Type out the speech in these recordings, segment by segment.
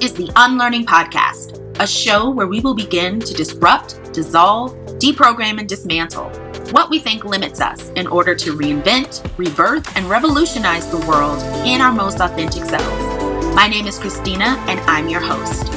is the Unlearning Podcast, a show where we will begin to disrupt, dissolve, deprogram, and dismantle what we think limits us in order to reinvent, rebirth, and revolutionize the world in our most authentic selves. My name is Christina, and I'm your host.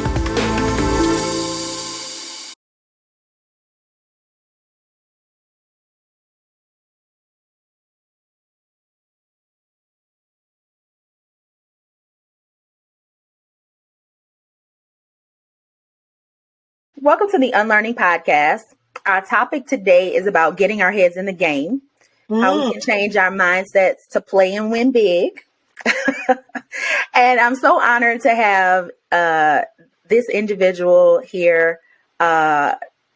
Welcome to the Unlearning Podcast. Our topic today is about getting our heads in the game, how we can change our mindsets to play and win big. And I'm so honored to have this individual here. Do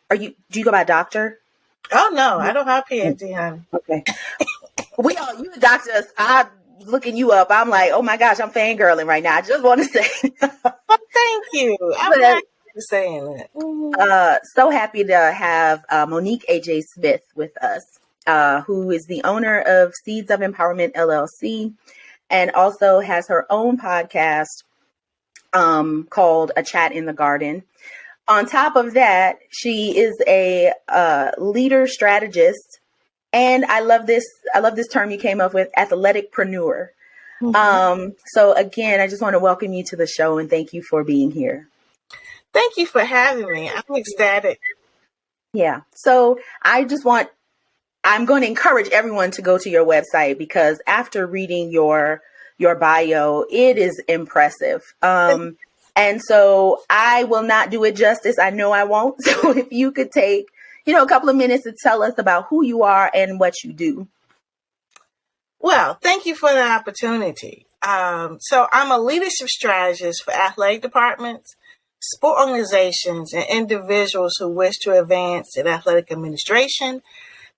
you go by doctor? Oh no, I don't have PhD, honey. Okay. You a doctor. I'm looking you up. I'm like, oh my gosh, I'm fangirling right now. I just want to say. Thank you. I'm glad you're saying that. So happy to have Monique A.J. Smith with us, who is the owner of Seeds of Empowerment, L.L.C, and also has her own podcast called A Chat in the Garden. On top of that, she is a leader strategist, and I love this term you came up with, AthleticPreneur. So again, I just want to welcome you to the show and thank you for being here. Thank you for having me. I'm ecstatic. Yeah. So I'm going to encourage everyone to go to your website because after reading your bio, it is impressive. And so I will not do it justice. I know I won't. So if you could take, a couple of minutes to tell us about who you are and what you do. Well, thank you for the opportunity. So I'm a leadership strategist for athletic departments, sport organizations, and individuals who wish to advance in athletic administration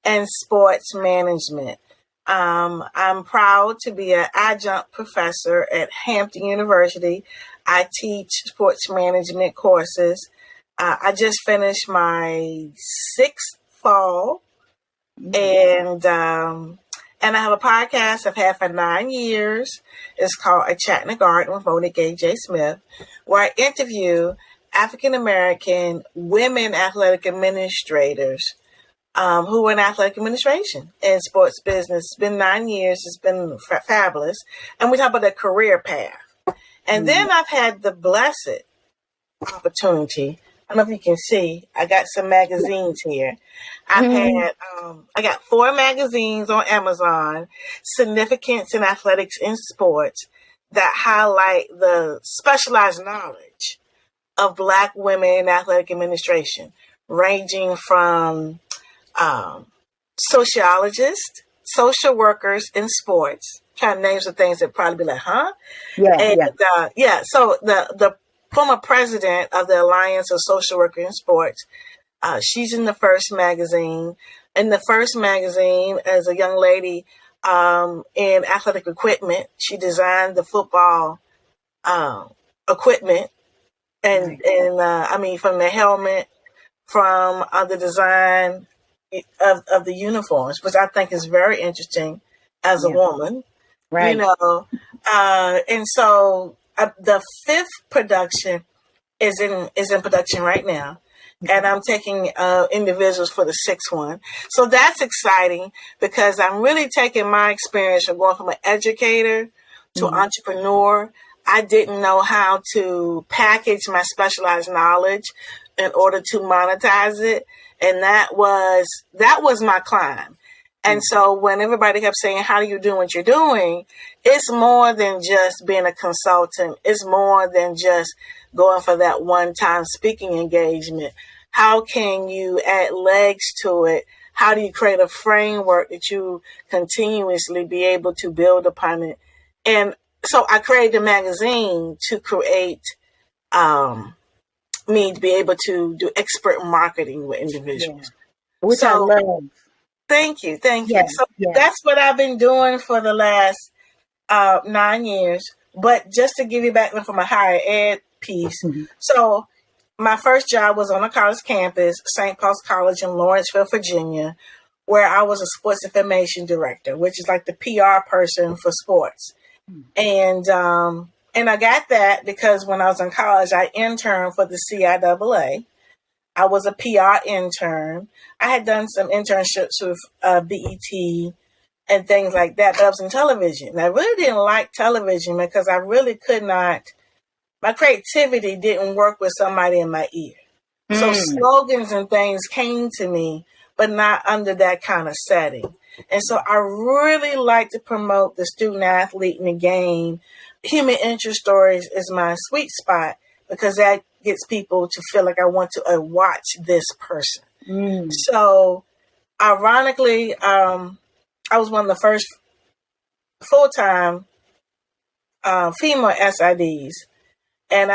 and sports management. I'm proud to be an adjunct professor at Hampton University. I teach sports management courses. I just finished my 6th fall, and I have a podcast I've had for 9 years. It's called A Chat in the Garden with Monique A.J. Smith, where I interview African-American women athletic administrators who are in athletic administration and sports business. It's been 9 years. It's been fabulous. And we talk about their career path. And then I've had the blessed opportunity. I don't know if you can see, I got some magazines here. I got 4 magazines on Amazon, Significance in Athletics and Sports, that highlight the specialized knowledge of Black women in athletic administration, ranging from sociologists, social workers in sports, trying to name some things that probably be like, huh? So the former president of the Alliance of Social Workers in Sports, she's in the first magazine. In the first magazine, as a young lady in athletic equipment, she designed the football equipment, and from the helmet, from the design of the uniforms, which I think is very interesting as a woman, right? And so the 5th production is in production right now, and I'm taking individuals for the 6th one. So that's exciting because I'm really taking my experience from going from an educator to entrepreneur. I didn't know how to package my specialized knowledge in order to monetize it. And that was my climb. And so when everybody kept saying, how do you do what you're doing? It's more than just being a consultant. It's more than just going for that one-time speaking engagement. How can you add legs to it? How do you create a framework that you continuously be able to build upon it? And so I created a magazine to create me to be able to do expert marketing with individuals. Which I love. Thank you. So that's what I've been doing for the last 9 years. But just to give you back from a higher ed piece. So my first job was on a college campus, St. Paul's College in Lawrenceville, Virginia, where I was a sports information director, which is like the PR person for sports. And And I got that because when I was in college, I interned for the CIAA. I was a PR intern. I had done some internships with BET and things like that, but I was in television. And I really didn't like television because I really could not, my creativity didn't work with somebody in my ear. So slogans and things came to me, but not under that kind of setting. And so I really like to promote the student athlete in the game. Human interest stories is my sweet spot because that gets people to feel like I want to watch this person. So ironically, I was one of the first full-time female SIDs. And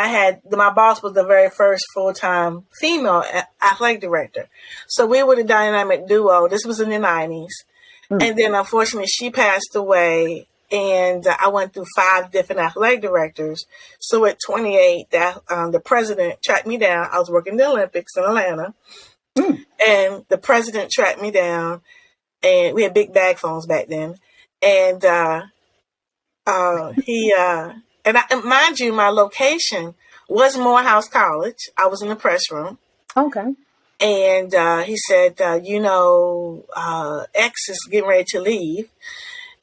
my boss was the very first full-time female athletic director. So we were the dynamic duo. This was in the 90s. And then unfortunately she passed away and I went through 5 different athletic directors. So at 28, the president tracked me down. I was working the Olympics in Atlanta. And the president tracked me down and we had big bag phones back then. And and mind you, my location was Morehouse College. I was in the press room. Okay. And he said, X is getting ready to leave,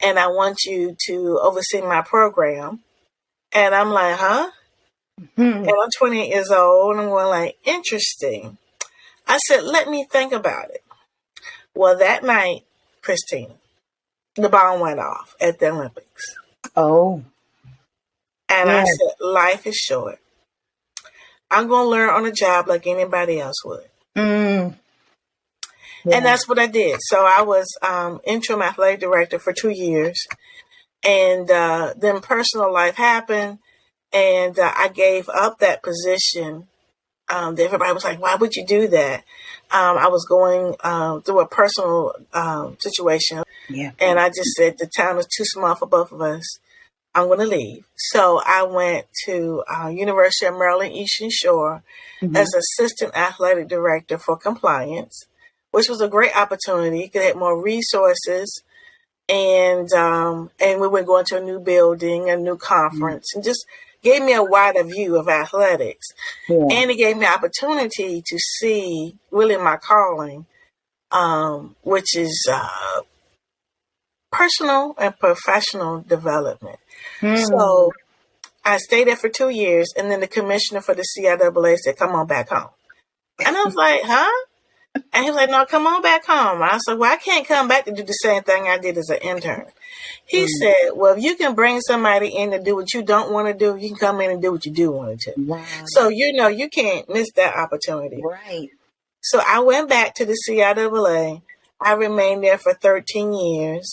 and I want you to oversee my program. And I'm like, huh? And I'm 28 years old, and I'm going like, interesting. I said, let me think about it. Well, that night, Christina, the bomb went off at the Olympics. Oh. And I said, life is short. I'm going to learn on the job like anybody else would. And that's what I did. So I was interim athletic director for 2 years. And then personal life happened. And I gave up that position. Everybody was like, why would you do that? I was going through a personal situation. And I just said, the town is too small for both of us. I'm going to leave. So I went to University of Maryland Eastern Shore as assistant athletic director for compliance, which was a great opportunity because it had more resources. And we were going to a new building, a new conference, and just gave me a wider view of athletics. And it gave me opportunity to see really my calling, which is personal and professional development. So I stayed there for 2 years, and then the commissioner for the CIAA said, come on back home. And I was like, huh? And he was like, no, come on back home. I said, well, I can't come back to do the same thing I did as an intern. He said, well, if you can bring somebody in to do what you don't want to do, you can come in and do what you do want to do. So, you can't miss that opportunity. Right. So I went back to the CIAA. I remained there for 13 years.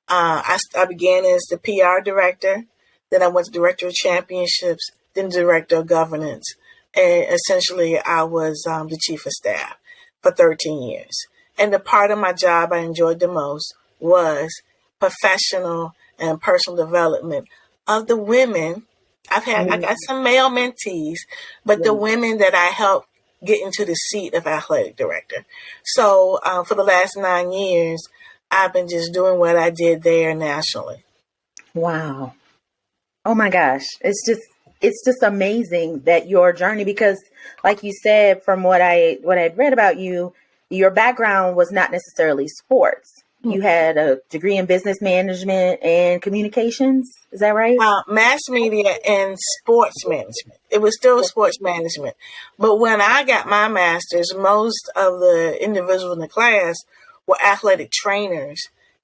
I began as the PR director. Then I went to director of championships, then director of governance. And essentially, I was the chief of staff for 13 years. And the part of my job I enjoyed the most was professional and personal development of the women. I got some male mentees, but the women that I helped get into the seat of athletic director. So for the last 9 years, I've been just doing what I did there nationally. Wow. Oh my gosh. It's just amazing that your journey, because like you said, from what I'd read about you, your background was not necessarily sports. You had a degree in business management and communications. Is that right? Mass media and sports management. It was still sports management. But when I got my master's, most of the individuals in the class were athletic trainers.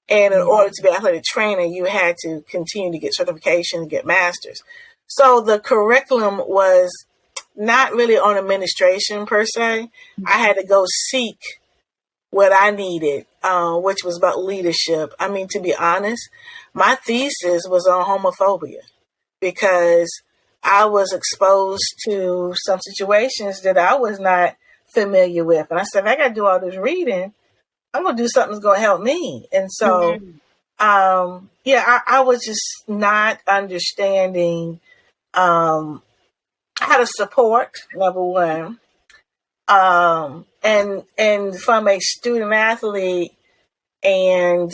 And in order to be an athletic trainer, you had to continue to get certification and get masters. So the curriculum was not really on administration per se. I had to go seek what I needed, which was about leadership. I mean, to be honest, my thesis was on homophobia because I was exposed to some situations that I was not familiar with. And I said, if I got to do all this reading, I'm going to do something that's going to help me. And so, I was just not understanding how to support, number one. And from a student athlete and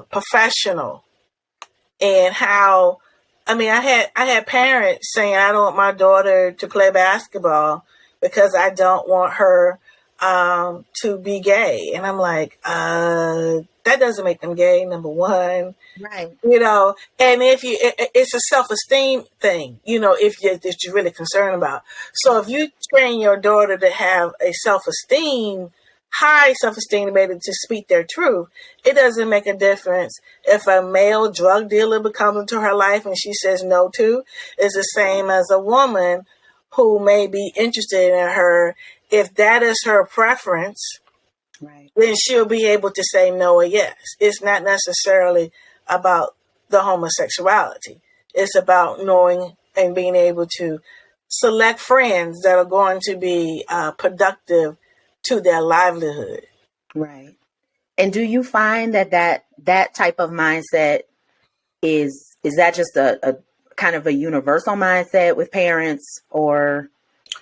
professional, and how mean, I had parents saying, I don't want my daughter to play basketball because I don't want her to be gay. And I'm like, that doesn't make them gay, number one. Right. And it's a self-esteem thing, if you're really concerned about. So if you train your daughter to have a high self-esteem to be able to speak their truth, it doesn't make a difference if a male drug dealer comes into her life and she says no to. It's the same as a woman who may be interested in her. If that is her preference, right, then she'll be able to say no or yes. It's not necessarily about the homosexuality. It's about knowing and being able to select friends that are going to be productive to their livelihood. right. And do you find that type of mindset is that just a kind of a universal mindset with parents, or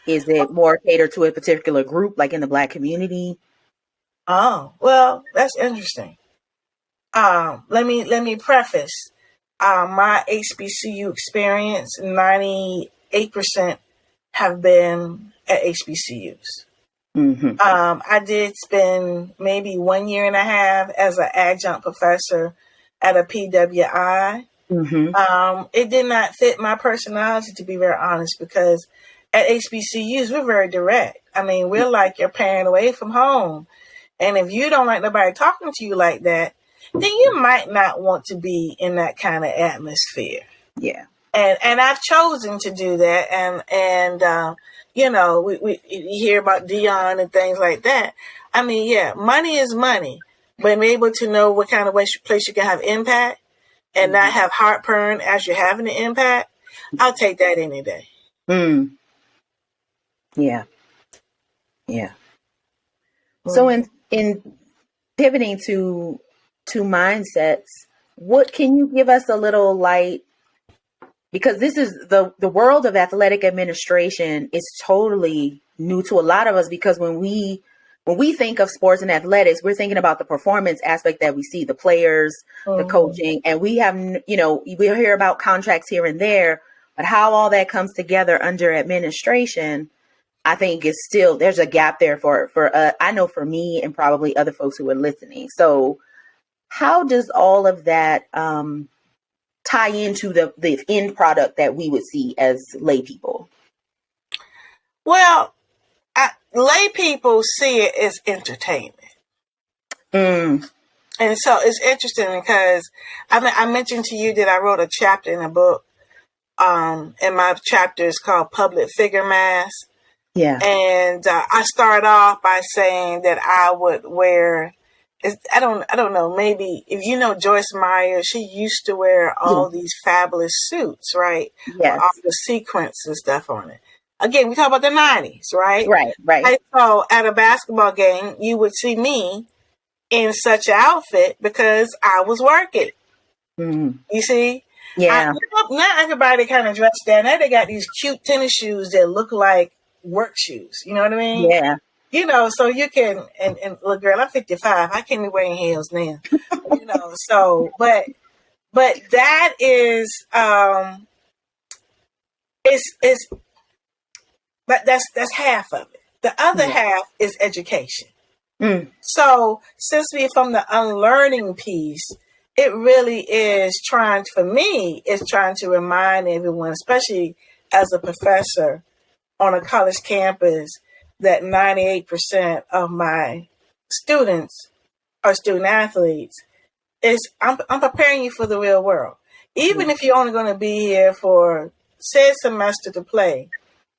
is it more catered to a particular group, like in the Black community? Oh, well, that's interesting. Let me preface my HBCU experience. 98% have been at HBCUs. Mm-hmm. I did spend maybe 1 year and a half as an adjunct professor at a PWI. Mm-hmm. It did not fit my personality, to be very honest, because at HBCUs, we're very direct. I mean, we're like your parent away from home. And if you don't like nobody talking to you like that, then you might not want to be in that kind of atmosphere. Yeah. And I've chosen to do that. And we hear about Dion and things like that. I mean, yeah, money is money, but being able to know what kind of place you can have impact and not have heartburn as you're having the impact, I'll take that any day. Mm. Yeah. Yeah. So in pivoting to mindsets, what can you give us a little light? Because this is the world of athletic administration is totally new to a lot of us, because when we think of sports and athletics, we're thinking about the performance aspect that we see, the players, the coaching, and we have, we hear about contracts here and there, but how all that comes together under administration, I think is still, there's a gap there for I know for me and probably other folks who are listening. So how does all of that tie into the end product that we would see as lay people? Well, lay people see it as entertainment. Mm. And so it's interesting because I mentioned to you that I wrote a chapter in a book, and my chapter is called Public Figure Mask. Yeah. And I start off by saying that I would wear, I don't know, maybe if you know Joyce Meyer, she used to wear all these fabulous suits, right? Yes. With all the sequins and stuff on it. Again, we talk about the 90s, right? Right. So at a basketball game, you would see me in such an outfit because I was working. Mm. You see? Yeah. Not everybody kind of dressed down. Now they got these cute tennis shoes that look like work shoes. You know what I mean? Yeah. So you can, and look, girl, I'm 55. I can't be wearing heels now. So, but that is, but that's half of it. The other half is education. Mm. So since we're from the unlearning piece, it really is trying to remind everyone, especially as a professor on a college campus, that 98% of my students are student athletes. I'm preparing you for the real world. Even if you're only going to be here for said semester to play,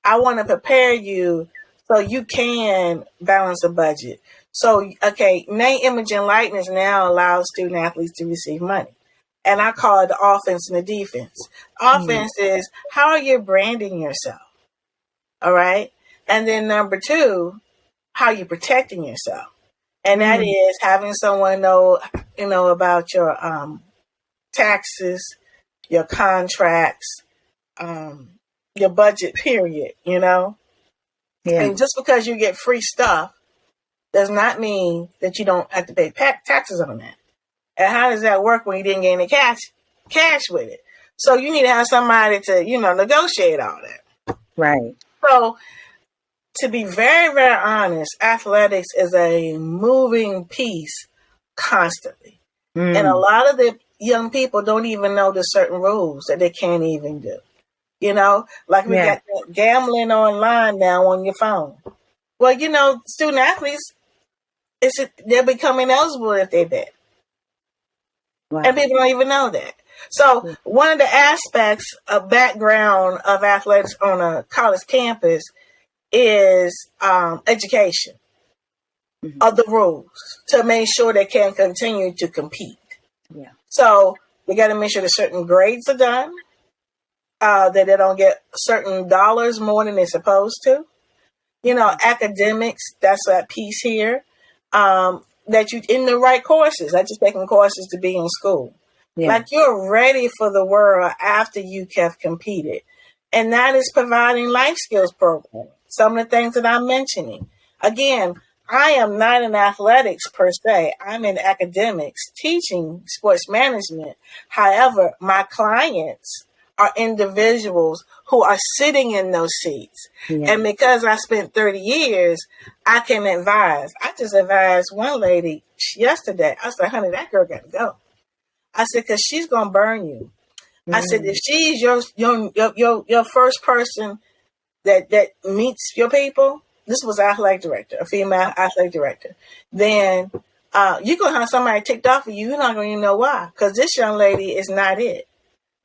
I want to prepare you so you can balance a budget. So, okay, name, image, and likeness now allows student athletes to receive money. And I call it the offense and the defense. Offense is, how are you branding yourself? All right. And then number two, how are you protecting yourself? And that is having someone know about your taxes, your contracts, your budget, period, Yeah. And just because you get free stuff does not mean that you don't have to pay taxes on that. And how does that work when you didn't get any cash with it? So you need to have somebody to, negotiate all that. Right. So to be very, very honest, athletics is a moving piece constantly. And a lot of the young people don't even know the certain rules that they can't even do. Like we got gambling online now on your phone. Well, student athletes, they're becoming eligible if they bet. Wow. And people don't even know that. So one of the aspects of background of athletics on a college campus is education of the rules to make sure they can continue to compete. Yeah. So they got to make sure that certain grades are done, that they don't get certain dollars more than they're supposed to. Academics, that's that piece here. That you in the right courses, not just taking courses to be in school. Yeah. Like you're ready for the world after you have competed. And that is providing life skills program. Some of the things that I'm mentioning. Again, I am not in athletics per se. I'm in academics, teaching sports management. However, my clients are individuals who are sitting in those seats. Yeah. And because I spent 30 years, I can advise. I just advised one lady yesterday. I said, honey, that girl got to go. I said, because she's going to burn you. I said, if she's your first person that meets your people, this was athletic director, a female athletic director, then you're going to have somebody ticked off of you. You're not going to know why, because this young lady is not it.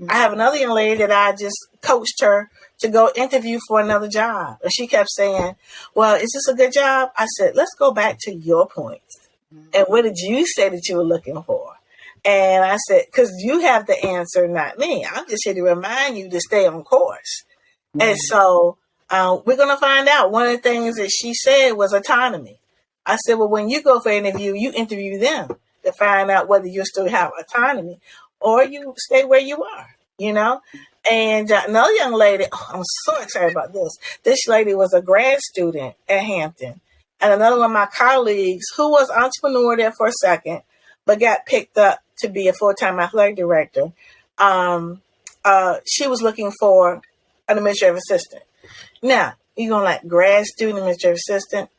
I have another young lady that I just coached her to go interview for another job. And she kept saying, well, is this a good job? I said, let's go back to your points. And what did you say that you were looking for? And I said, because you have the answer, not me. I'm just here to remind you to stay on course. And so we're going to find out. One of the things that she said was autonomy. I said, well, when you go for an interview, you interview them to find out whether you still have autonomy or you stay where you are, And another young lady, I'm so excited about this. This lady was a grad student at Hampton. And another one of my colleagues who was an entrepreneur there for a second, but got picked up to be a full-time athletic director. She was looking for an administrative assistant. Now, you're going to like grad student, administrative assistant.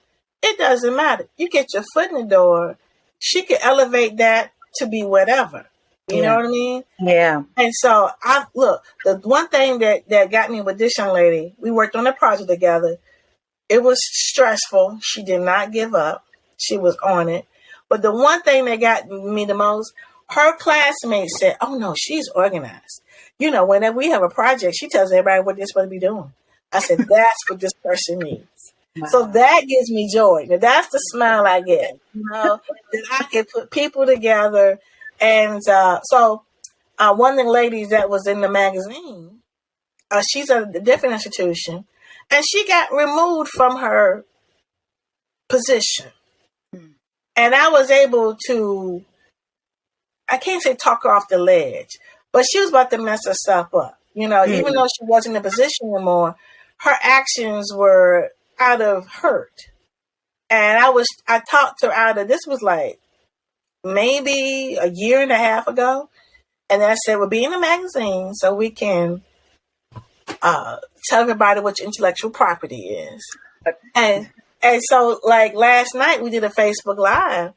It doesn't matter. You get your foot in the door. She could elevate that to be whatever. You know what I mean? Yeah. And so, the one thing that got me with this young lady, we worked on a project together. It was stressful. She did not give up. She was on it. But the one thing that got me the most, her classmates said, oh, no, she's organized. Whenever we have a project, she tells everybody what they're supposed to be doing. I said, that's what this person needs. Wow. So that gives me joy. Now, that's the smile I get, that I can put people together. And so one of the ladies that was in the magazine, she's at a different institution, and she got removed from her position. And I was able to, I can't say talk her off the ledge, but she was about to mess herself up. Even though she wasn't in a position anymore, her actions were out of hurt. And I talked her out of, this was like maybe a year and a half ago. And then I said, we'll be in the magazine so we can tell everybody what your intellectual property is. And so, like, last night we did a Facebook Live,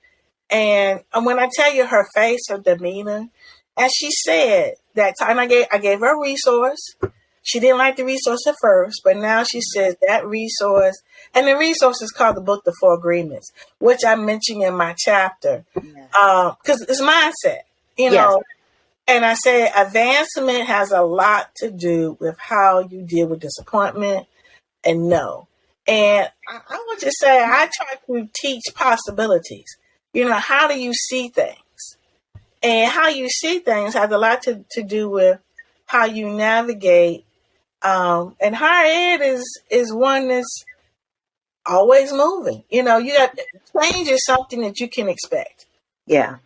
and when I tell you her face, her demeanor, and she said that time I gave her a resource. She didn't like the resource at first, but now she says that resource, and the resource is called the Book, The Four Agreements, which I mentioned in my chapter, because it's mindset, Yes. And I say advancement has a lot to do with how you deal with disappointment and no. And I want to say, I try to teach possibilities. How do you see things? And how you see things has a lot to do with how you navigate. And higher ed is one that's always moving. You got change is something that you can expect. Yeah.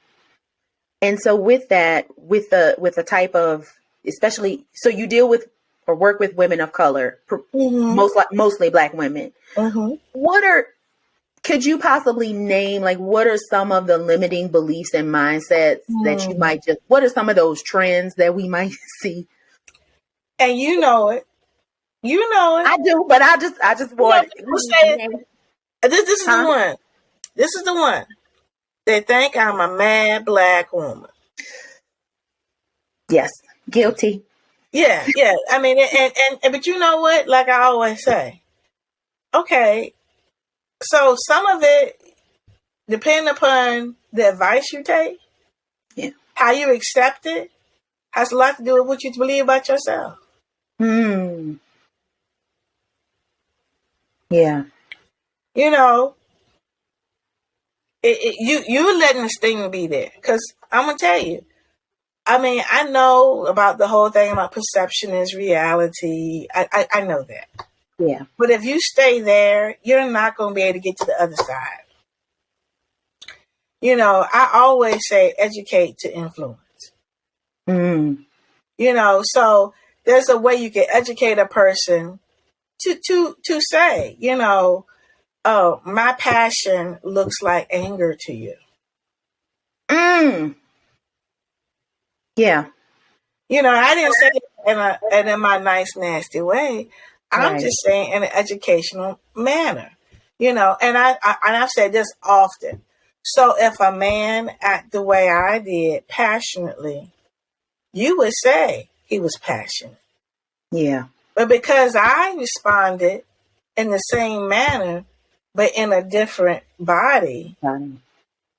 And so with that, with the type of, especially, so you deal with or work with women of color, mostly Black women. Could you possibly name, like, what are some of the limiting beliefs and mindsets that you might what are some of those trends that we might see And you know it. You know it. I do, but I just want People say, this is the huh? one. This is the one. They think I'm a mad black woman. Yes, guilty. Yeah. I mean, and but you know what? Like I always say, okay, so some of it, depending upon the advice you take, Yeah. how you accept it, has a lot to do with what you believe about yourself. Hmm. Yeah. You know, you letting this thing be there, because I'm gonna tell you. I mean, I know about the whole thing about perception is reality. I know that. Yeah. But if you stay there, you're not going to be able to get to the other side. You know, I always say educate to influence. Mm. You know, so there's a way you can educate a person to say, you know, oh, my passion looks like anger to you. Mm. Yeah. You know, I didn't say it in my nice, nasty way. I'm Right. just saying in an educational manner. You know, and I've said this often. So if a man act the way I did passionately, you would say he was passionate. Yeah. But because I responded in the same manner, but in a different body,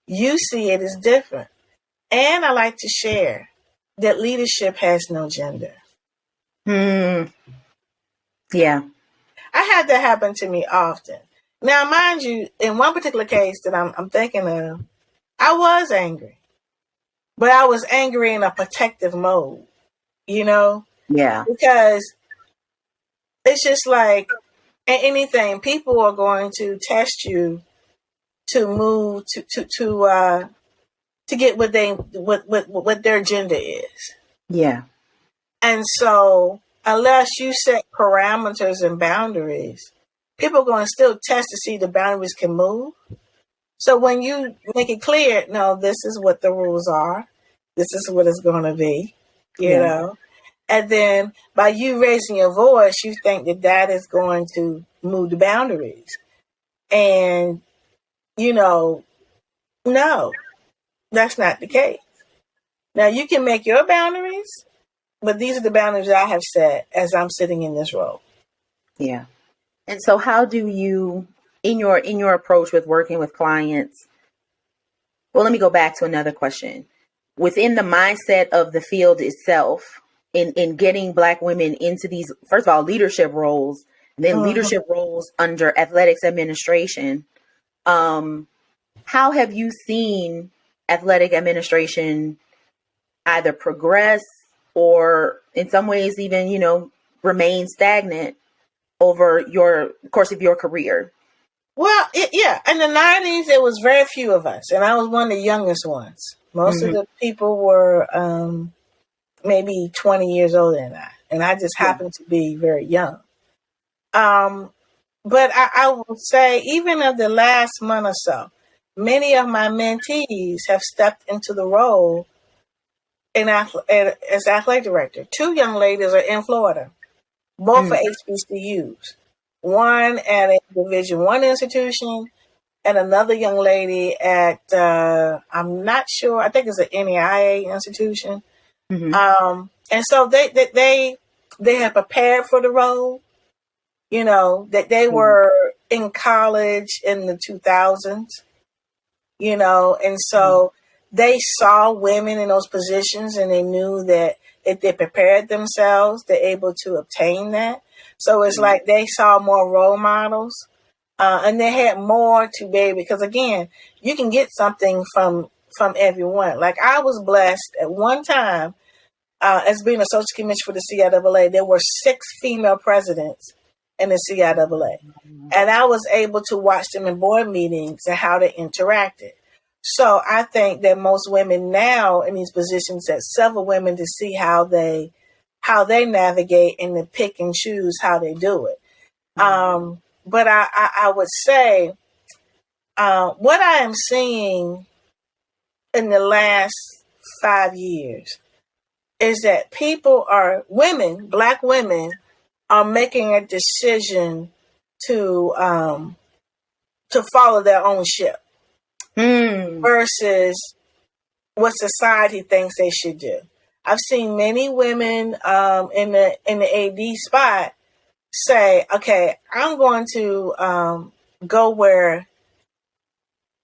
you see it as different. And I like to share that leadership has no gender. Hmm. Yeah. I had that happen to me often. Now, mind you, in one particular case that I'm thinking of, I was angry, but I was angry in a protective mode, you know, Yeah. because it's just like anything, people are going to test you to move to get what their agenda is. Yeah. And so unless you set parameters and boundaries, people are going to still test to see the boundaries can move. So when you make it clear, no, this is what the rules are, this is what it's going to be, you Yeah. know, and then by you raising your voice, you think that that is going to move the boundaries. And, you know, no, that's not the case. Now you can make your boundaries, but these are the boundaries I have set as I'm sitting in this role. Yeah. And so how do you in your approach with working with clients? Well, let me go back to another question. Within the mindset of the field itself, in getting Black women into these, first of all, leadership roles, and then leadership roles under athletics administration, how have you seen athletic administration either progress or in some ways even, remain stagnant over your course of your career? Well, yeah, in the 90s, there was very few of us, and I was one of the youngest ones. Most of Mm-hmm. the people were maybe 20 years older than I, and I just Yeah. happened to be very young. But I will say, even of the last month or so, many of my mentees have stepped into the role as athletic director. Two young ladies are in Florida, both Mm. are HBCUs. One at a Division I institution, and another young lady at I'm not sure. I think it's an NAIA institution. Mm-hmm. And so they had prepared for the role. You know, that they were in college in the 2000s. You know, and so they saw women in those positions, and they knew that if they prepared themselves, they're able to obtain that. So it's like they saw more role models. And they had more to be, because again, you can get something from everyone. Like I was blessed at one time as being a social commission for the CIAA. There were 6 female presidents in the CIAA, and I was able to watch them in board meetings and how they interacted. So I think that most women now in these positions, that several women to see how they navigate and to pick and choose how they do it. But I would say what I am seeing in the last 5 years is that Black women are making a decision to follow their own ship versus what society thinks they should do. I've seen many women in the AD spot say, okay, I'm going to go where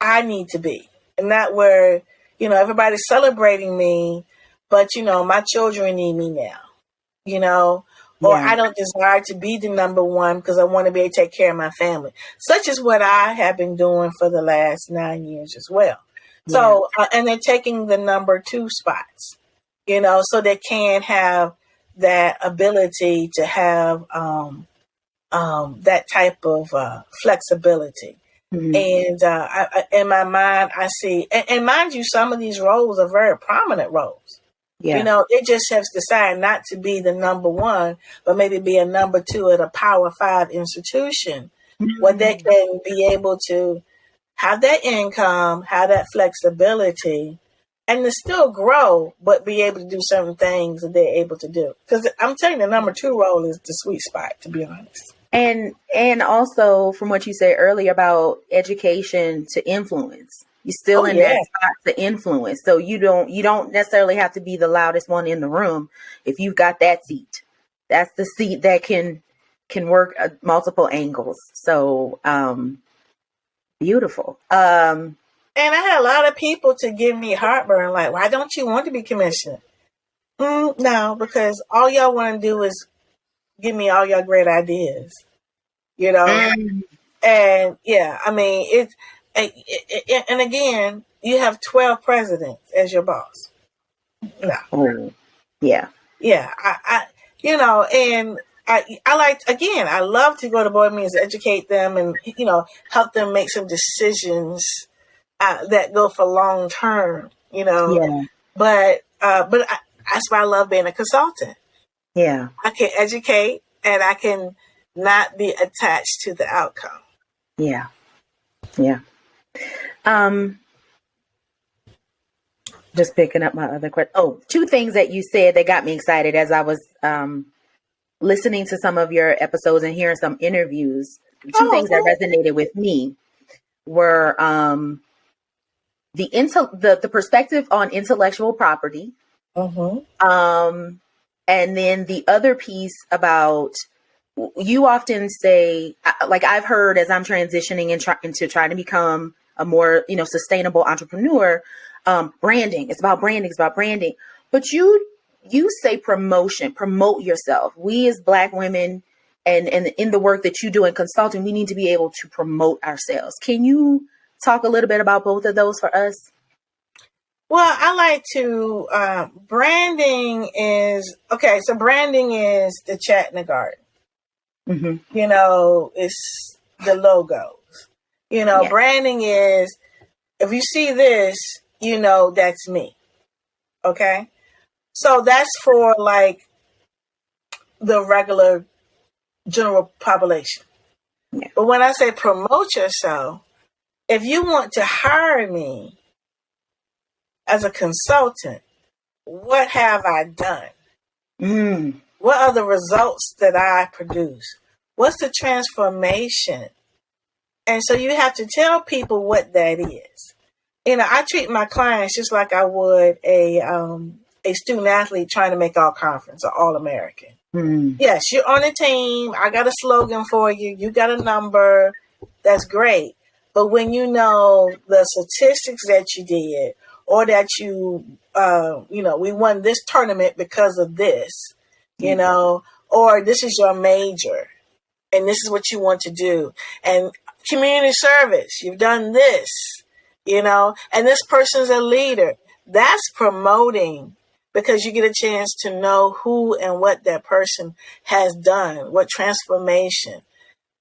I need to be, and not where, everybody's celebrating me, but, my children need me now, or I don't desire to be the number one because I want to be able to take care of my family, such as what I have been doing for the last 9 years as well. So, and they're taking the number 2 spots, so they can have that ability to have that type of flexibility. And in my mind, I see, and mind you, some of these roles are very prominent roles. They just have decided not to be the number 1, but maybe be a number 2 at a Power 5 institution where they can be able to have that income, have that flexibility, and to still grow, but be able to do certain things that they're able to do. Because I'm telling you, the number 2 role is the sweet spot, to be honest. And also from what you said earlier about education to influence, you're still in that spot to influence. So you don't necessarily have to be the loudest one in the room. If you've got that seat, that's the seat that can work at multiple angles. So, beautiful. And I had a lot of people to give me heartburn, like, why don't you want to be commissioner? No, because all y'all want to do is give me all your great ideas, And I mean, and again, you have 12 presidents as your boss. No. Yeah. And I like, again, I love to go to board meetings, educate them and, help them make some decisions that go for long term, but that's why I love being a consultant. Yeah. I can educate and I can not be attached to the outcome. Yeah. Just picking up my other question. Oh, 2 things that you said that got me excited as I was listening to some of your episodes and hearing some interviews. 2 things that resonated with me were the perspective on intellectual property. And then the other piece about, you often say, like I've heard as I'm transitioning into trying to become a more, sustainable entrepreneur, branding. It's about branding. But you say promote yourself. We as Black women and in the work that you do in consulting, we need to be able to promote ourselves. Can you talk a little bit about both of those for us? Well, I like to, branding is the chat in the garden. It's the logos. Branding is, if you see this, that's me. Okay. So that's for like the regular general population. Yeah. But when I say promote yourself, if you want to hire me as a consultant, what have I done? What are the results that I produce? What's the transformation? And so you have to tell people what that is. I treat my clients just like I would a student athlete trying to make all conference or all American. Yes, you're on a team. I got a slogan for you. You got a number. That's great. But when you know the statistics that you did, or that you, we won this tournament because of this, or this is your major and this is what you want to do. And community service, you've done this, and this person's a leader. That's promoting, because you get a chance to know who and what that person has done, what transformation,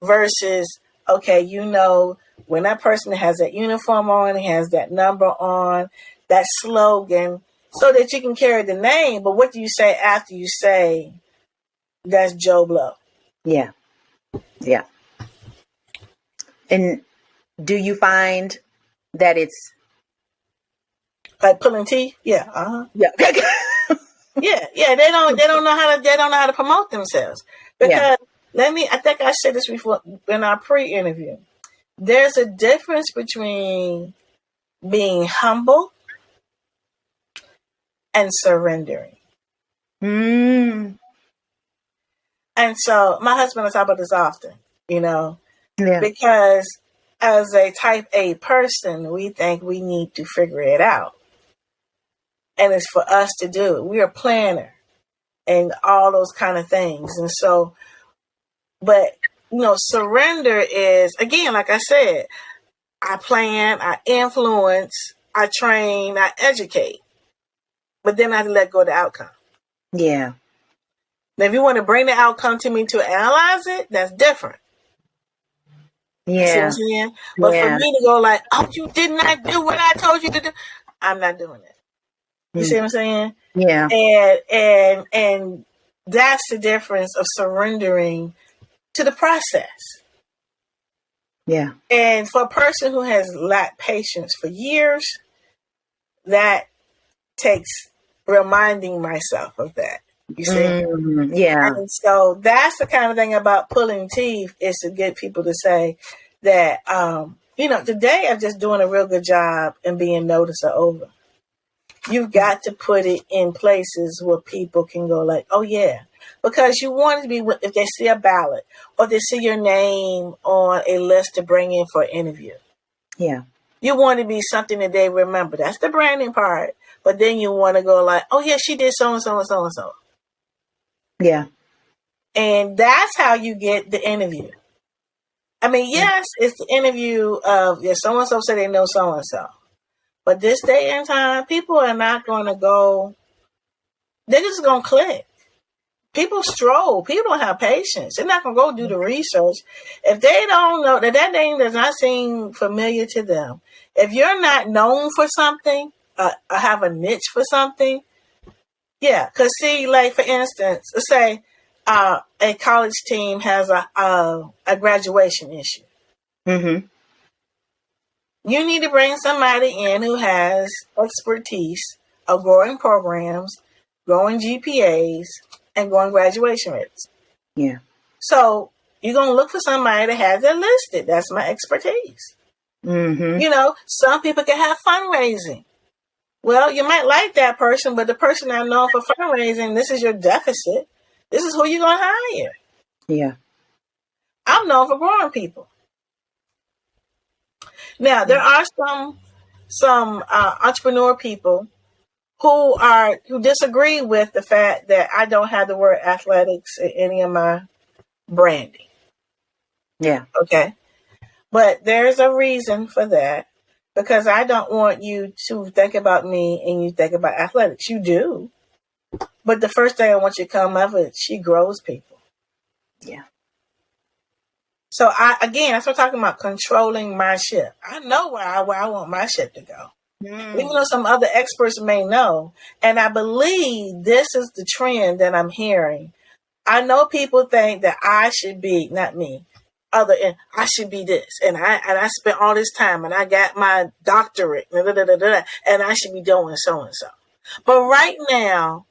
versus, okay, when that person has that uniform on, has that number on, that slogan, so that you can carry the name. But what do you say after you say, that's Joe Blow? Yeah. And do you find that it's like pulling teeth? Yeah. Yeah. Yeah, they don't know how to promote themselves. Because I think I said this before in our pre-interview. There's a difference between being humble and surrendering. Mm. And so my husband and I talk about this often, Yeah. because as a type A person, we think we need to figure it out. And it's for us to do. We're a planner and all those kind of things. And so, but, surrender is, again, like I said, I plan, I influence, I train, I educate. But then I have to let go of the outcome. Yeah. Now, if you want to bring the outcome to me to analyze it, that's different. Yeah. You see what I'm saying? But for me to go like, oh, you did not do what I told you to do, I'm not doing it. You see what I'm saying? Yeah. And that's the difference of surrendering to the process. Yeah. And for a person who has lacked patience for years, that takes reminding myself of that. You see? Yeah. And so that's the kind of thing about pulling teeth, is to get people to say that, today I'm just doing a real good job and being noticed or over. You've got to put it in places where people can go like, oh yeah, because you want it to be, if they see a ballot or they see your name on a list to bring in for an interview. Yeah. You want to be something that they remember. That's the branding part. But then you want to go like, oh yeah, she did so and so and so and so. Yeah. And that's how you get the interview. I mean, yes, it's the interview of, so and so said they know so and so. But this day and time, people are not going to go, they're just going to click. People stroll. People don't have patience. They're not going to go do the research. If they don't know, that name does not seem familiar to them. If you're not known for something, or have a niche for something, yeah. Because see, like for instance, let's say a college team has a graduation issue. Mm-hmm. You need to bring somebody in who has expertise of growing programs, growing GPAs, and growing graduation rates. Yeah. So you're going to look for somebody that has it listed. That's my expertise. Mm-hmm. Some people can have fundraising. Well, you might like that person, but the person I know for fundraising, this is your deficit. This is who you're going to hire. Yeah. I'm known for growing people. Now, there are some entrepreneur people who disagree with the fact that I don't have the word athletics in any of my branding. Yeah. Okay. But there's a reason for that, because I don't want you to think about me and you think about athletics. You do. But the first thing I want you to come up with, she grows people. Yeah. So that's what I'm talking about, controlling my ship. I know where I want my ship to go. Even though some other experts may know. And I believe this is the trend that I'm hearing. I know people think that I should be, not me, I should be this. And I spent all this time and I got my doctorate, and I should be doing so and so. But right now,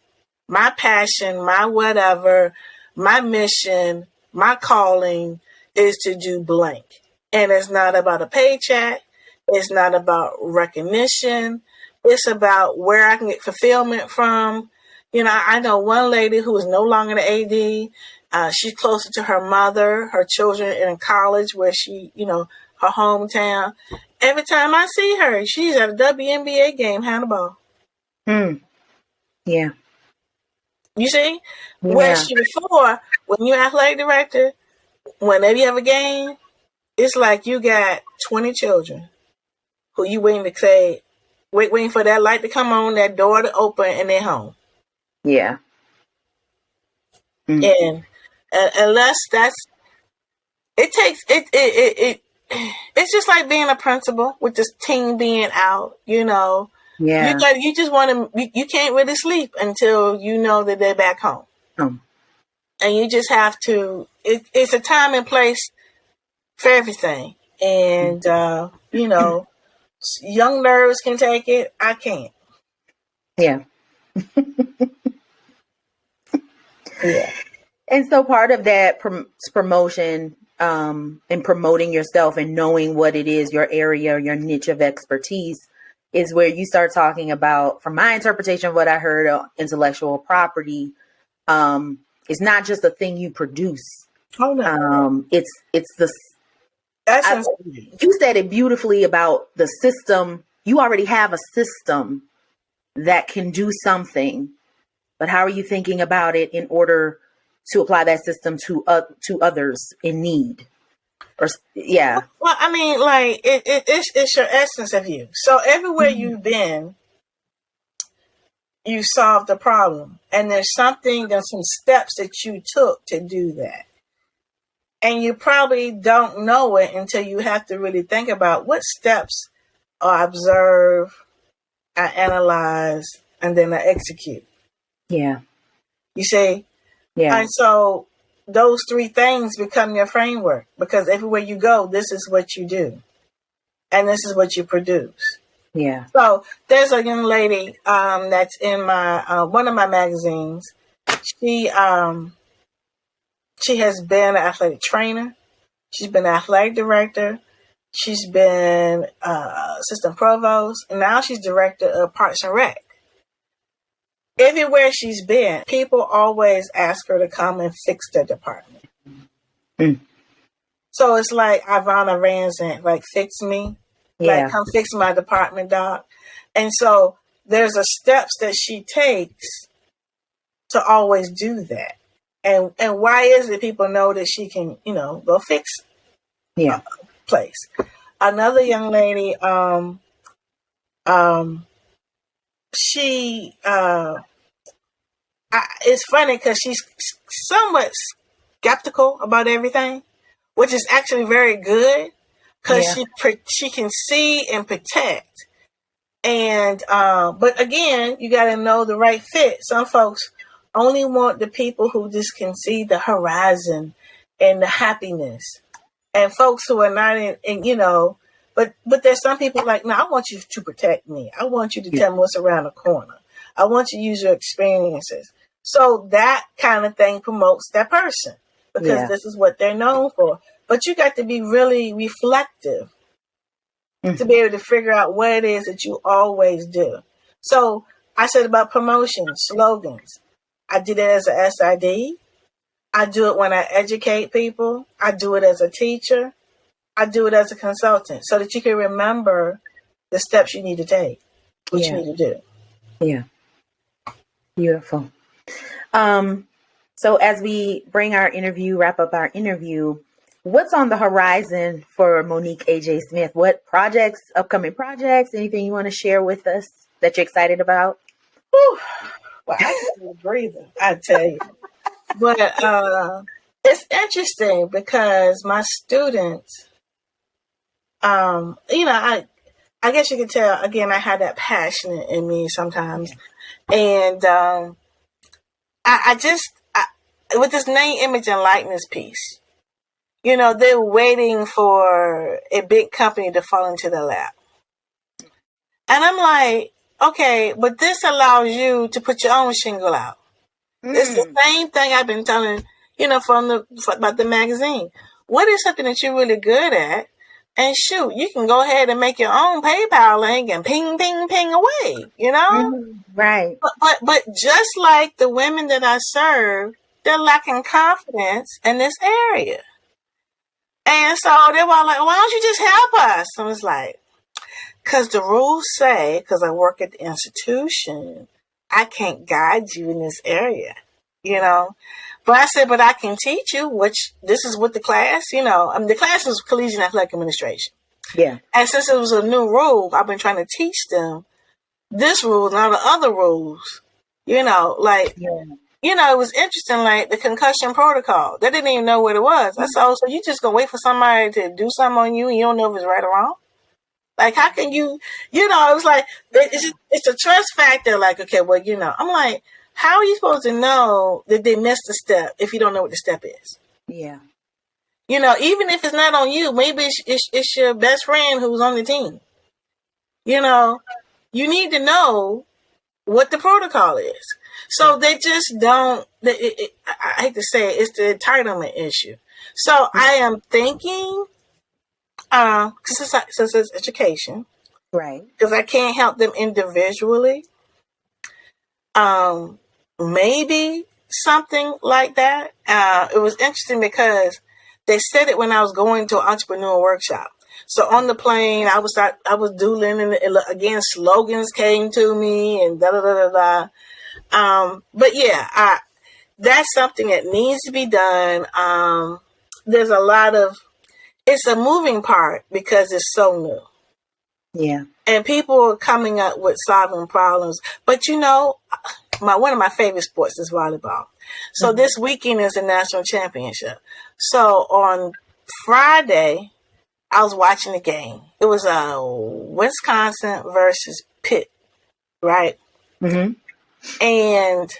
my passion, my whatever, my mission, my calling is to do blank. And it's not about a paycheck. It's not about recognition. It's about where I can get fulfillment from. I know one lady who is no longer the AD. She's closer to her mother, her children in college, where she, her hometown. Every time I see her, she's at a WNBA game, handball. Yeah. You see? Yeah. Where she before, when you're athletic director, whenever you have a game, it's like you got 20 children who you waiting to say, waiting for that light to come on, that door to open, and they're home. Yeah. And unless it's just like being a principal with this team being out, Yeah. You just want to, you can't really sleep until you know that they're back home. And you just have to, it's a time and place for everything. And, young nerves can take it. I can't. Yeah. Yeah. And so part of that promotion and promoting yourself and knowing what it is, your area, your niche of expertise, is where you start talking about, from my interpretation of what I heard, intellectual property is not just a thing you produce. Oh no. It's the you said it beautifully about the system. You already have a system that can do something, but how are you thinking about it in order to apply that system to others in need? Or yeah. Well, I mean, like it's your essence of you. So everywhere you've been, you solved the problem, and there's some steps that you took to do that. And you probably don't know it until you have to really think about what steps I observe, I analyze, and then I execute. Yeah. You see? Yeah. And so those three things become your framework, because everywhere you go, this is what you do. And this is what you produce. Yeah. So there's a young lady that's in my one of my magazines. She has been an athletic trainer. She's been an athletic director. She's been assistant provost. And now she's director of Parks and Rec. Everywhere she's been, people always ask her to come and fix their department. Mm. So it's like Ivana Ranzan, like, fix me. Yeah. Like, come fix my department, doc. And so there's a steps that she takes to always do that. And why is it people know that she can, go fix a place? Another young lady, she, it's funny because she's somewhat skeptical about everything, which is actually very good, because she can see and protect. And, but again, you got to know the right fit. Some folks only want the people who just can see the horizon and the happiness, and folks who are not but there's some people like, no, I want you to protect me. I want you to tell me what's around the corner. I want you to use your experiences. So that kind of thing promotes that person, because this is what they're known for. But you got to be really reflective to be able to figure out what it is that you always do. So I said about promotions, slogans. I did it as an SID. I do it when I educate people. I do it as a teacher. I do it as a consultant, so that you can remember the steps you need to take, what you need to do. Yeah. Beautiful. So as we wrap up our interview, what's on the horizon for Monique A.J. Smith? What upcoming projects, anything you want to share with us that you're excited about? Whew. Well, I need a breather, I tell you. But it's interesting because my students, I guess you can tell, again, I had that passion in me sometimes. And with this name, image, and likeness piece, they're waiting for a big company to fall into their lap. And I'm like, okay, but this allows you to put your own shingle out. It's the same thing I've been telling, about the magazine. What is something that you're really good at? And shoot, you can go ahead and make your own PayPal link and ping, ping, ping away, Right. But just like the women that I serve, they're lacking confidence in this area. And so they were like, why don't you just help us? I was like, because the rules say, because I work at the institution, I can't guide you in this area, But I said, but I can teach you, which this is what the class, the class was Collegiate Athletic Administration. Yeah. And since it was a new rule, I've been trying to teach them this rule and all the other rules, it was interesting, like the concussion protocol. They didn't even know what it was. I said, so you just gonna wait for somebody to do something on you and you don't know if it's right or wrong? Like, how can you, it was like, it's a trust factor. Like, okay, well, I'm like, how are you supposed to know that they missed a step if you don't know what the step is? Yeah. Even if it's not on you, maybe it's your best friend who's on the team. You need to know what the protocol is. So they just don't, I hate to say it, it's the entitlement issue. So I am thinking, since it's education, Right. because I can't help them individually, maybe something like that. It was interesting because they said it when I was going to an entrepreneur workshop. So on the plane, I was doodling, and again, slogans came to me, and da da da da da. But yeah, that's something that needs to be done. There's a lot of, it's a moving part because it's so new. Yeah. And people are coming up with solving problems. But you know, one of my favorite sports is volleyball. So this weekend is the national championship. So on Friday, I was watching the game. It was Wisconsin versus Pitt, right? Mm-hmm. And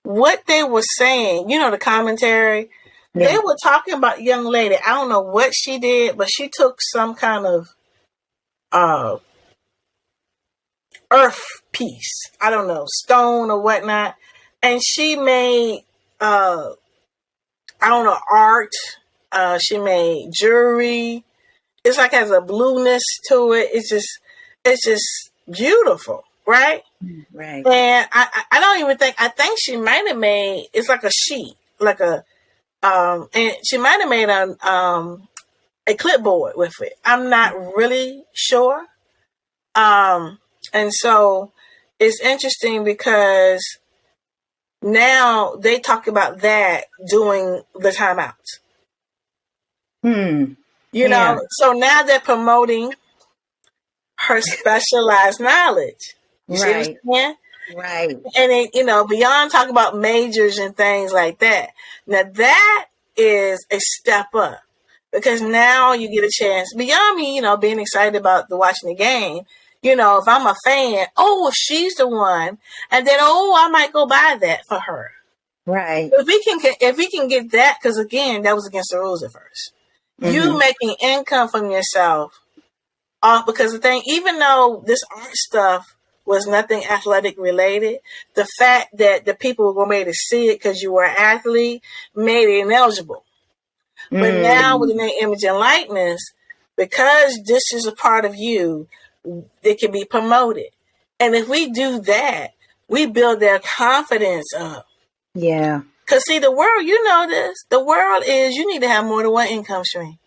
what they were saying, you know, the commentary, they were talking about a young lady. I don't know what she did, but she took some kind of earth piece, I don't know, stone or whatnot, and she made I don't know, art. She made jewelry. It's like has a blueness to it. It's just beautiful, right? Right. And I don't even think, I think she might have made, it's like a sheet, like a and she might have made a clipboard with it. I'm not really sure. And so it's interesting because now they talk about that during the timeouts. You know, so now they're promoting her specialized knowledge. You see what I'm saying? Right. And then, you know, beyond talking about majors and things like that. Now that is a step up because now you get a chance beyond me, you know, being excited about watching the game. You know, if I'm a fan, oh, she's the one, and then I might go buy that for her. Right. If we can get that, because again, that was against the rules at first. You making income from yourself, because the thing, even though this art stuff was nothing athletic related, the fact that the people were going to be able to see it because you were an athlete made it ineligible. But now with the name, image, and likeness, because this is a part of you, it can be promoted. And if we do that, we build their confidence up. Yeah. Because see, the world, you know this, the world is, you need to have more than one income stream.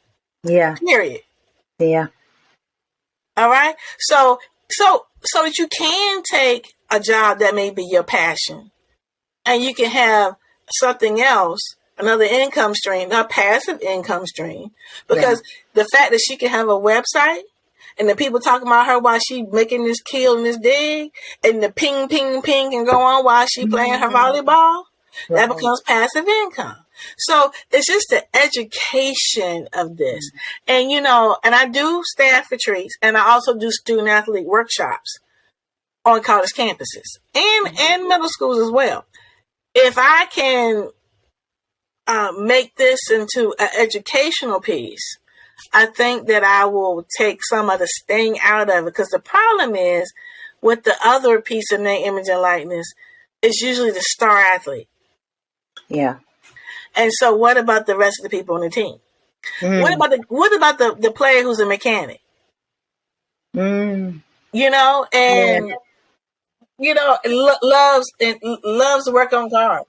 Yeah. Period. Yeah. All right. So that you can take a job that may be your passion and you can have something else, another income stream, a passive income stream, because the fact that she can have a website and the people talking about her while she making this kill and this dig and the ping, ping, ping can go on while she playing her volleyball, that becomes passive income. So it's just the education of this. And, you know, and I do staff retreats and I also do student athlete workshops on college campuses and middle schools as well. If I can make this into an educational piece, I think that I will take some of the sting out of it. Because the problem is with the other piece of name, image, and likeness, it's usually the star athlete. Yeah. And so what about the rest of the people on the team? What about the player who's a mechanic? You know, and you know, loves to work on cars.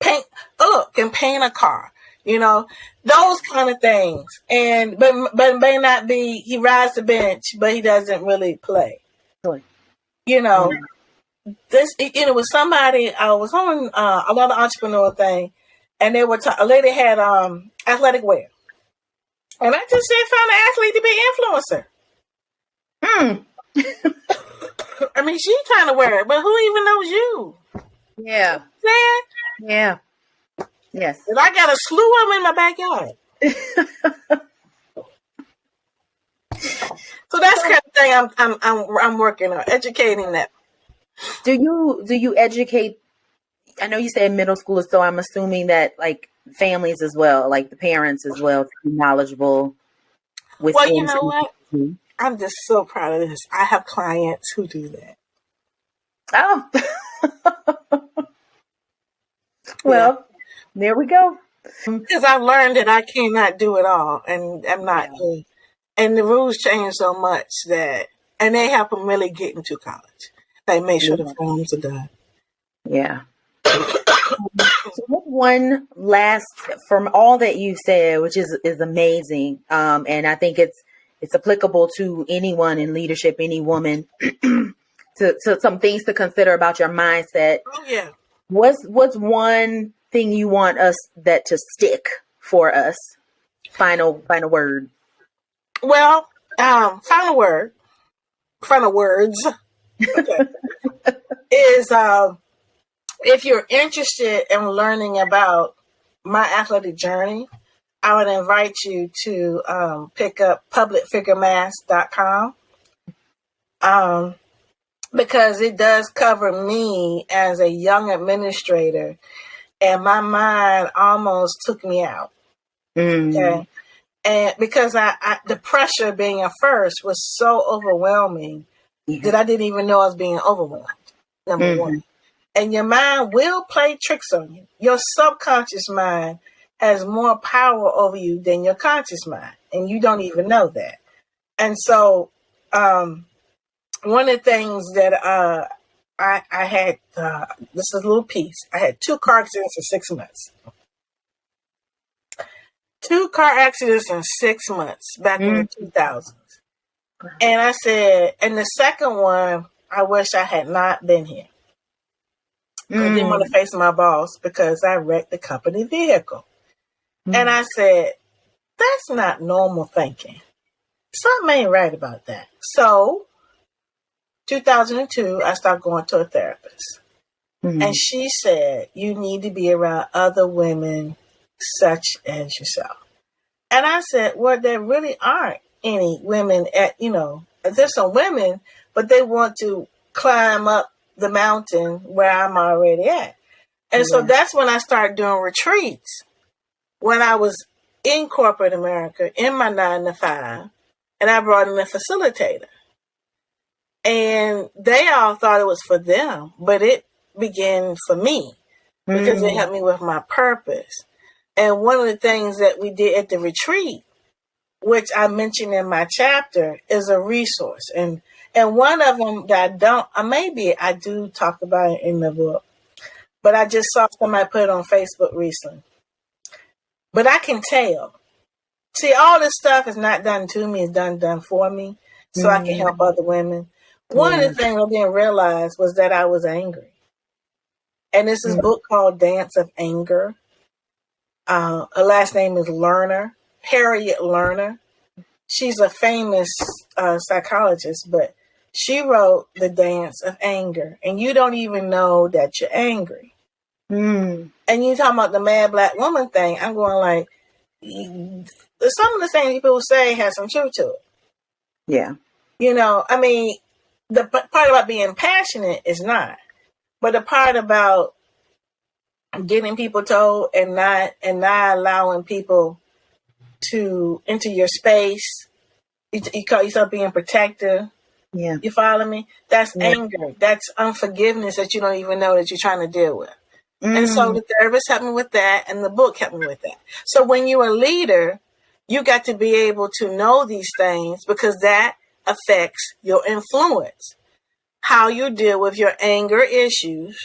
Can paint a car. You know, those kind of things. And but may not be, he rides the bench, but he doesn't really play. Sure. You know, this, you know, with somebody, I was on another entrepreneur thing, and they were a lady had athletic wear, and I just said find an athlete to be an influencer. I mean, she trying to wear it, but who even knows you? Yeah. Yeah. Yes. And I got a slew of them in my backyard. So that's the kind of thing I'm working on, educating that. Do you educate? I know you said middle school, so I'm assuming that like families as well, like the parents as well, to be knowledgeable with. Well, you know what? I'm just so proud of this. I have clients who do that. Oh, Yeah. well, there we go. Because I've learned that I cannot do it all, and I'm not. Yeah. And the rules change so much that, and they help them really get into college. They make sure the Yeah. forms are done. Yeah. So what one last from all that you said, which is amazing, and I think it's applicable to anyone in leadership, any woman, to some things to consider about your mindset. Oh yeah. What's one thing you want us that to stick for us? Final word. Well, final word, final words. Okay, is if you're interested in learning about my athletic journey, I would invite you to pick up publicfiguremass.com. Because it does cover me as a young administrator, and my mind almost took me out. Okay. And because I the pressure of being a first was so overwhelming that I didn't even know I was being overwhelmed. Number one. And your mind will play tricks on you. Your subconscious mind has more power over you than your conscious mind, and you don't even know that. And so, one of the things that I had, this is a little piece. I had 2 car accidents in 6 months. 2 car accidents in 6 months back in the 2000s. And I said, and the second one, I wish I had not been here. I didn't want to face my boss because I wrecked the company vehicle. And I said, that's not normal thinking. Something ain't right about that. So, 2002, I started going to a therapist. And she said, you need to be around other women such as yourself. And I said, well, there really aren't any women there's some women, but they want to climb up the mountain where I'm already at. And so that's when I started doing retreats when I was in corporate America, in my 9 to 5, and I brought in a facilitator. And they all thought it was for them, but it began for me because it helped me with my purpose. And one of the things that we did at the retreat, which I mentioned in my chapter, is a resource. And one of them that I do talk about it in the book, but I just saw somebody put it on Facebook recently. But I can tell. See, all this stuff is not done to me, it's done for me, so I can help other women. One of the things I didn't realize was that I was angry. And this is a book called Dance of Anger. Her last name is Lerner, Harriet Lerner. She's a famous psychologist, but she wrote The Dance of Anger. And you don't even know that you're angry. And you talking about the mad black woman thing, I'm going like, some of the things people say has some truth to it. Yeah. I mean, the part about being passionate is not. But the part about getting people told and not allowing people to enter your space, you call yourself being protective. Yeah. You follow me? That's anger. That's unforgiveness that you don't even know that you're trying to deal with. And so the therapist helped me with that, and the book helped me with that. So when you're a leader, you got to be able to know these things because that affects your influence, how you deal with your anger issues.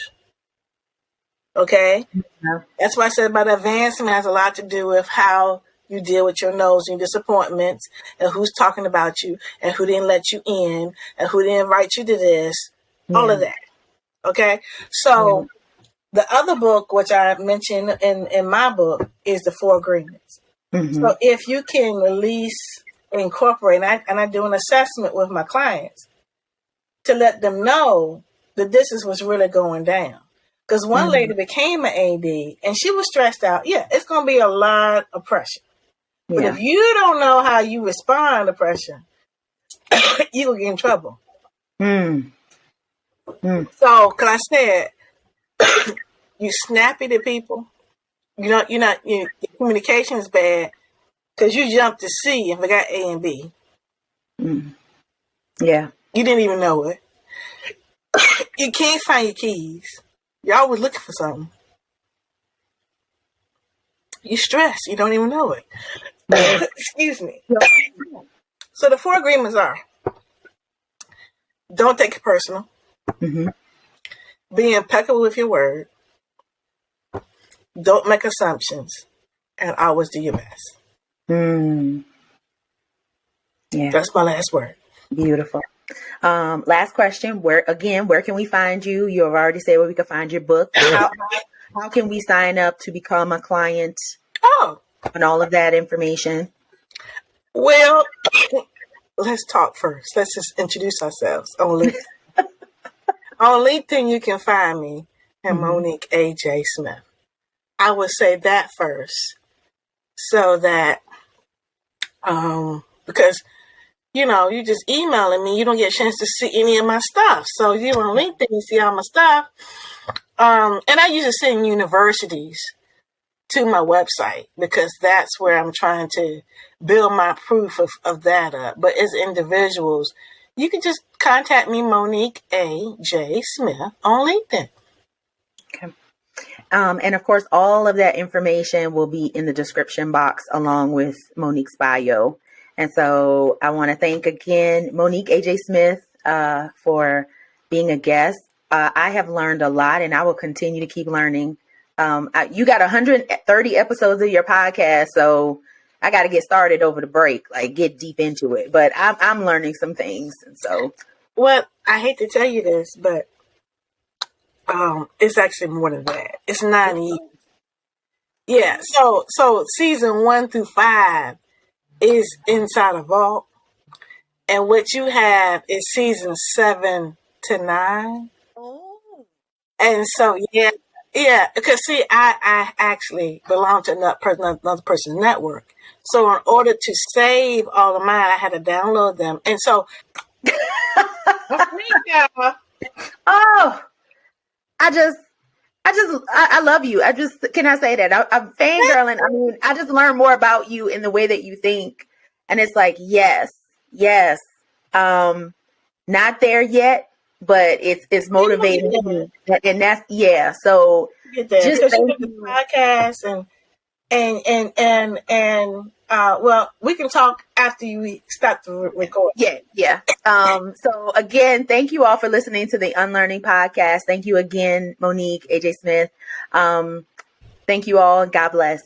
Okay? Yeah. That's why I said about advancement has a lot to do with how you deal with your no's and your disappointments and who's talking about you and who didn't let you in and who didn't invite you to this, all of that. Okay? So the other book, which I mentioned in my book, is The 4 Agreements. So if you can release, incorporate, and I do an assessment with my clients to let them know that this is what's really going down. Because one lady became an AD and she was stressed out. Yeah, it's going to be a lot of pressure. But if you don't know how you respond to pressure, you will get in trouble. So, because I said, you snappy to people, your communication is bad because you jumped to C and forgot A and B. Yeah. You didn't even know it. You can't find your keys. You're always looking for something. You stress. You don't even know it. Excuse me. So the 4 agreements are: don't take it personal. Mm-hmm. Be impeccable with your word. Don't make assumptions. And always do your best. Yeah. That's my last word. Beautiful. Last question. Where can we find you? You have already said where we can find your book. How can we sign up to become a client? Oh. And all of that information? Well, let's talk first. Let's just introduce ourselves. On LinkedIn, you can find me at Monique A.J. Smith. I would say that first, so that, because, you just emailing me, you don't get a chance to see any of my stuff. So you on LinkedIn, you see all my stuff. And I usually send universities to my website because that's where I'm trying to build my proof of that up. But as individuals, you can just contact me, Monique A.J. Smith, on LinkedIn. Okay. And of course, all of that information will be in the description box along with Monique's bio. And so I want to thank again Monique A.J. Smith for being a guest. I have learned a lot, and I will continue to keep learning. You got 130 episodes of your podcast, so I got to get started over the break, like get deep into it. But I'm learning some things, and so. Well, I hate to tell you this, but it's actually more than that. It's 9 years. Yeah. So season 1 through 5 is inside a vault, and what you have is season 7 to 9. Oh. And so yeah, because see, I actually belong to another person's network. So in order to save all of mine, I had to download them, and so. Oh, I love you. Can I say that? I'm fangirling. I mean, I just learned more about you in the way that you think. And it's like, yes. Not there yet, but it's motivating. And that's, yeah. So just thank you. The podcast and well, we can talk after we start to record. Yeah. So again, thank you all for listening to the Unlearning Podcast. Thank you again, Monique A.J. Smith. Thank you all, and God bless.